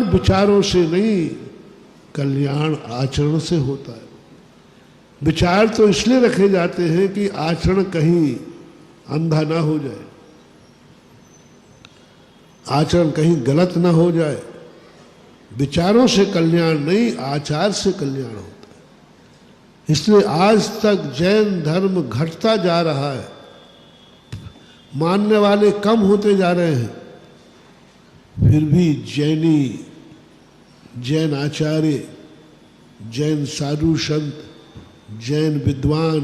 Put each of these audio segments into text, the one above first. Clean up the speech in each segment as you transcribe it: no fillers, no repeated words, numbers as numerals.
कल्याण विचारों से नहीं, कल्याण आचरण से होता है। विचार तो इसलिए रखे जाते हैं कि आचरण कहीं अंधा ना हो जाए, आचरण कहीं गलत ना हो जाए। विचारों से कल्याण नहीं, आचार से कल्याण होता है। इसलिए आज तक जैन धर्म घटता जा रहा है, मानने वाले कम होते जा रहे हैं, फिर भी जैन आचार्य, जैन साधु संत, जैन विद्वान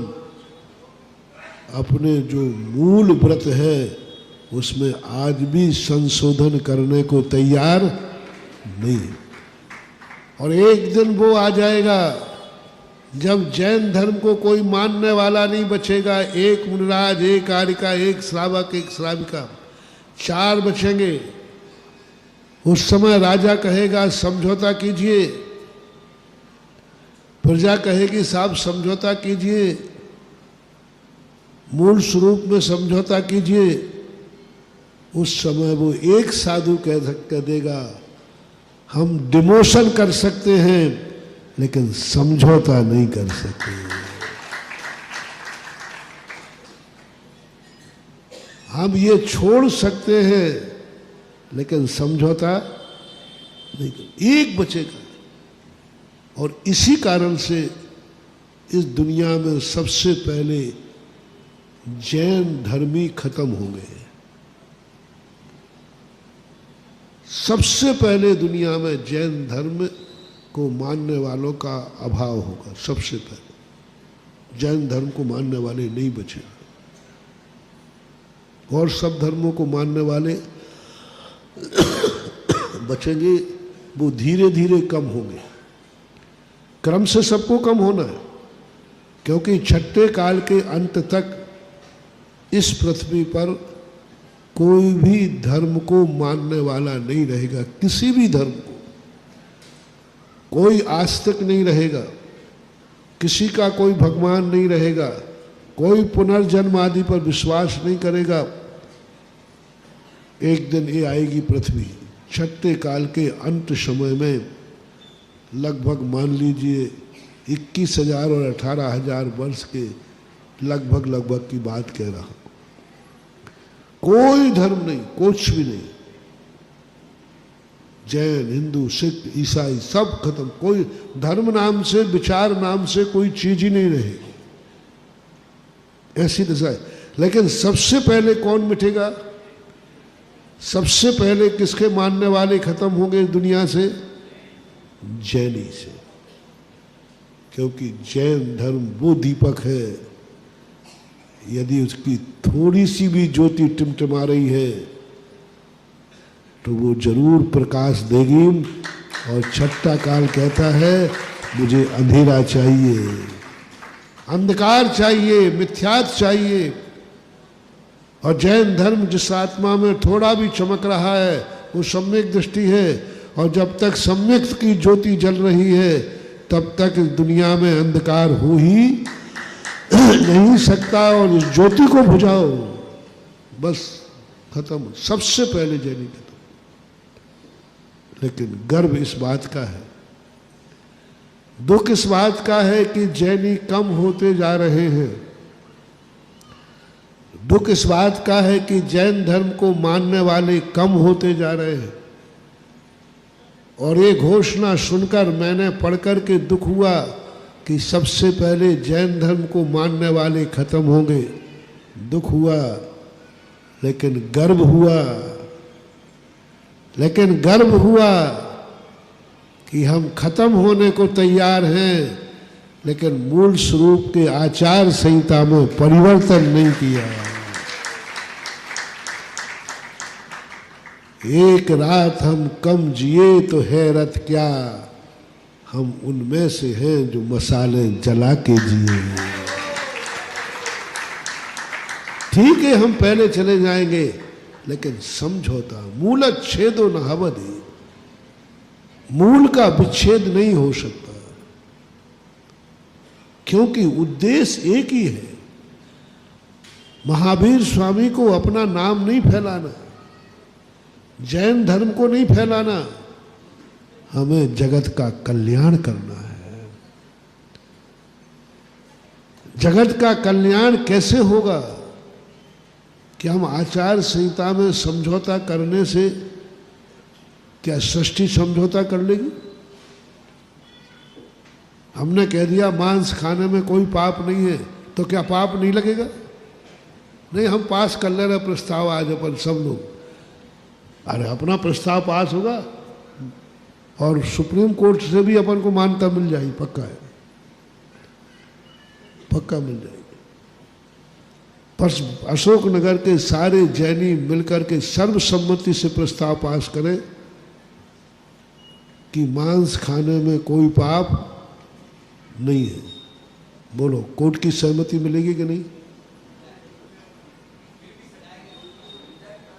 अपने जो मूल व्रत है उसमें आज भी संशोधन करने को तैयार नहीं। और एक दिन वो आ जाएगा जब जैन धर्म को कोई मानने वाला नहीं बचेगा। एक मुनिराज, एक आर्यिका, एक श्रावक, एक श्राविका, 4 बचेंगे। उस समय राजा कहेगा समझौता कीजिए, प्रजा कहेगी साहब समझौता कीजिए, मूल स्वरूप में समझौता कीजिए। उस समय वो एक साधु कह देगा हम डिमोशन कर सकते हैं लेकिन समझौता नहीं कर सकते। हम ये छोड़ सकते हैं लेकिन समझौता नहीं कर। एक बचेगा। और इसी कारण से इस दुनिया में सबसे पहले जैन धर्मी खत्म हो गए। सबसे पहले दुनिया में जैन धर्म को मानने वालों का अभाव होगा। सबसे पहले जैन धर्म को मानने वाले नहीं बचे, और सब धर्मों को मानने वाले बचेंगे। वो धीरे धीरे कम होंगे। क्रम से सबको कम होना है, क्योंकि छठे काल के अंत तक इस पृथ्वी पर कोई भी धर्म को मानने वाला नहीं रहेगा। किसी भी धर्म को कोई आस्तिक नहीं रहेगा, किसी का कोई भगवान नहीं रहेगा, कोई पुनर्जन्म आदि पर विश्वास नहीं करेगा। एक दिन ये आएगी पृथ्वी, छठे काल के अंत समय में, लगभग मान लीजिए 21,000 और 18,000 वर्ष के लगभग की बात कह रहा हूं। कोई धर्म नहीं, कुछ भी नहीं, जैन, हिंदू, सिख, ईसाई सब खत्म। कोई धर्म नाम से, विचार नाम से कोई चीज ही नहीं रहेगी। ऐसी दशा है। लेकिन सबसे पहले कौन मिटेगा? सबसे पहले किसके मानने वाले खत्म होंगे दुनिया से? जैनी से। क्योंकि जैन धर्म वो दीपक है, यदि उसकी थोड़ी सी भी ज्योति टिमटिमा रही है तो वो जरूर प्रकाश देगी। और छठा काल कहता है मुझे अंधेरा चाहिए, अंधकार चाहिए, मिथ्यात चाहिए। और जैन धर्म जिस आत्मा में थोड़ा भी चमक रहा है वो सम्यक दृष्टि है। और जब तक सम्यक की ज्योति जल रही है तब तक इस दुनिया में अंधकार हो ही नहीं सकता। और इस ज्योति को बुझाओ, बस खत्म। सबसे पहले जैनी खत्म। लेकिन गर्व इस बात का है, दुख इस बात का है कि जैनी कम होते जा रहे हैं। दुख इस बात का है कि जैन धर्म को मानने वाले कम होते जा रहे हैं। और ये घोषणा सुनकर मैंने पढ़कर के दुख हुआ कि सबसे पहले जैन धर्म को मानने वाले खत्म होंगे। दुख हुआ, लेकिन गर्व हुआ। लेकिन गर्व हुआ कि हम खत्म होने को तैयार हैं, लेकिन मूल स्वरूप के आचार संहिता में परिवर्तन नहीं किया। एक रात हम कम जिए तो हैरत क्या, हम उनमें से हैं जो मसाले जला के जिए। ठीक है हम पहले चले जाएंगे, लेकिन समझौता, मूलच्छेदो न हवति, मूल का विच्छेद नहीं हो सकता। क्योंकि उद्देश्य एक ही है। महावीर स्वामी को अपना नाम नहीं फैलाना, जैन धर्म को नहीं फैलाना, हमें जगत का कल्याण करना है। जगत का कल्याण कैसे होगा? कि हम आचार संहिता में समझौता करने से क्या सृष्टि समझौता कर लेगी? हमने कह दिया मांस खाने में कोई पाप नहीं है, तो क्या पाप नहीं लगेगा? नहीं, हम पास कर ले रहे प्रस्ताव आज अपन सब लोग। अरे अपना प्रस्ताव पास होगा और सुप्रीम कोर्ट से भी अपन को मान्यता मिल जाएगी, पक्का है, पक्का मिल जाएगी। पर अशोकनगर के सारे जैनी मिलकर के सर्वसम्मति से प्रस्ताव पास करें कि मांस खाने में कोई पाप नहीं है। बोलो, कोर्ट की सहमति मिलेगी कि नहीं?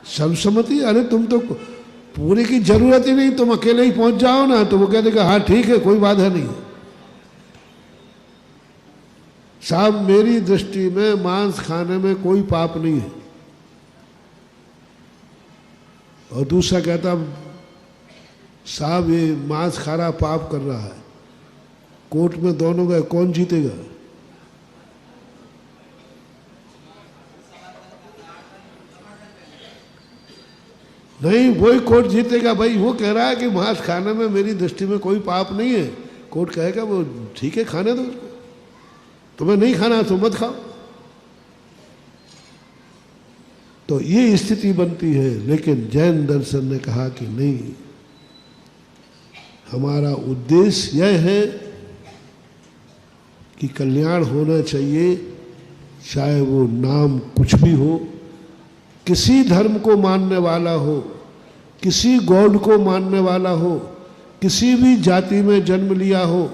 सर्वसम्मति? अरे तुम तो पूरे की जरूरत ही नहीं, तुम अकेले ही पहुंच जाओ ना, तो वो कह देगा हाँ ठीक है, कोई बाधा नहीं। साहब मेरी दृष्टि में मांस खाने में कोई पाप नहीं है। और दूसरा कहता साहब ये मांस खा रहा पाप कर रहा है। कोर्ट में दोनों गए, कौन जीतेगा? नहीं, वही कोर्ट जीतेगा भाई। वो कह रहा है कि मांस खाने में मेरी दृष्टि में कोई पाप नहीं है। कोर्ट कहेगा वो ठीक है, खाने दो उसको, तुम्हें नहीं खाना तो मत खाओ। तो ये स्थिति बनती है। लेकिन जैन दर्शन ने कहा कि नहीं, हमारा उद्देश्य यह है कि कल्याण होना चाहिए, चाहे वो नाम कुछ भी हो, किसी धर्म को मानने वाला हो, किसी गॉड को मानने वाला हो, किसी भी जाति में जन्म लिया हो,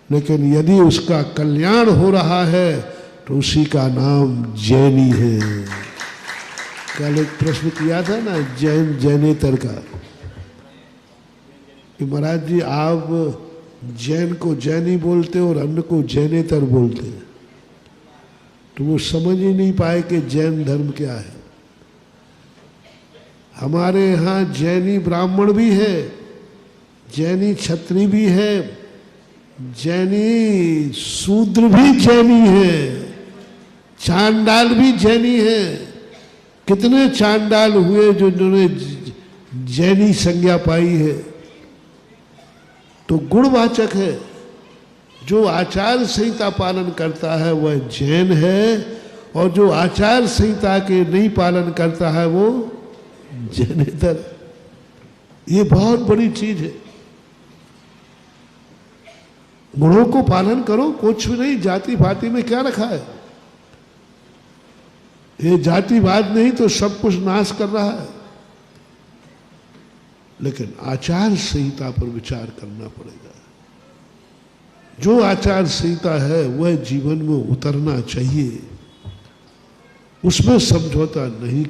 लेकिन यदि उसका कल्याण हो रहा है तो उसी का नाम जैनी है। कल एक प्रश्न किया था ना जैनेतर का, कि महाराज जी आप जैन को जैनी बोलते और अन्य को जैनेतर बोलते, तो वो समझ ही नहीं पाए कि जैन धर्म क्या है। हमारे यहाँ जैनी ब्राह्मण भी है, जैनी क्षत्रिय भी है, जैनी शूद्र भी जैनी है, चांडाल भी जैनी है। कितने चांडाल हुए जो जिन्होंने जैनी संज्ञा पाई है। तो गुणवाचक है। जो आचार संहिता पालन करता है वह जैन है, और जो आचार संहिता के नहीं पालन करता है वो जैनेतर। ये बहुत बड़ी चीज है। गुणों को पालन करो, कुछ भी नहीं। जाति भाति में क्या रखा है? ये जातिवाद नहीं तो सब कुछ नाश कर रहा है। लेकिन आचार संहिता पर विचार करना पड़ेगा। जो आचार संहिता है वह जीवन में उतरना चाहिए, उसमें समझौता नहीं।